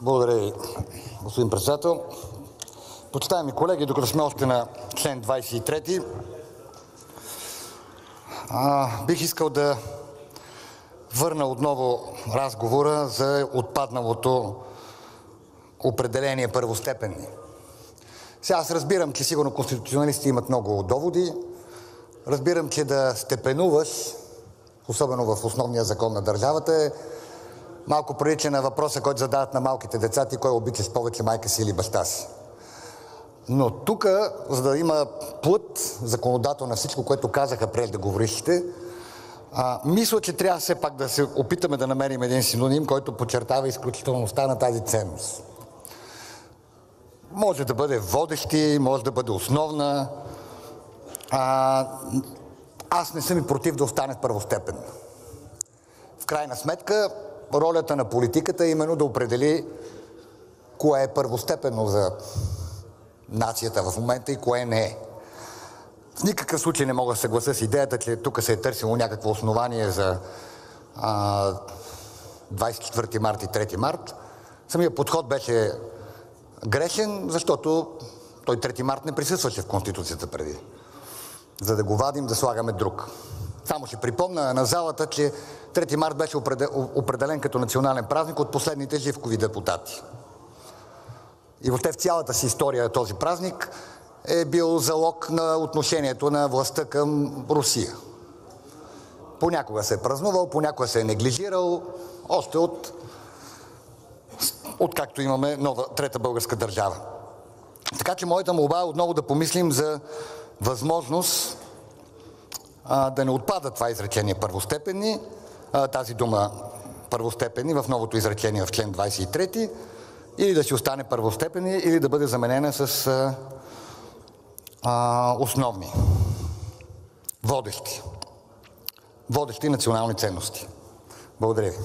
Благодаря ви, господин председател. Почитаеми колеги, докато сме още на член 23, бих искал да върна отново разговора за отпадналото определение първостепенни. Сега аз разбирам, че сигурно конституционалисти имат много доводи. Разбирам, че да степенуваш, особено в основния закон на държавата, е малко прилича на въпроса, който задават на малките деца: ти кой обичаш повече, майка си или баща си? Но тук, за да има плът законодател на всичко, което казаха преждеговорившите, мисля, че трябва все пак да се опитаме да намерим един синоним, който подчертава изключителността на тази ценност. Може да бъде водещи, може да бъде основна. Аз не съм и против да остане първостепенно. В крайна сметка, ролята на политиката е именно да определи кое е първостепенно за нацията в момента и кое не е. В никакъв случай не мога да съглася с идеята, че тук се е търсило някакво основание за 24 март и 3 март. Самият подход беше грешен, защото той 3 март не присъстваше в Конституцията преди. За да го вадим, да слагаме друг. Само ще припомня на залата, че 3 март беше определен като национален празник от последните Живкови депутати. И въобще в цялата си история този празник е бил залог на отношението на властта към Русия. Понякога се е празнувал, понякога се е неглижирал, още откакто имаме нова трета българска държава. Така че моята молба е отново да помислим за възможност да не отпада това изречение първостепенни, тази дума първостепенни в новото изречение в член 23, или да си остане първостепенни, или да бъде заменена с основни, водещи национални ценности. Благодаря ви.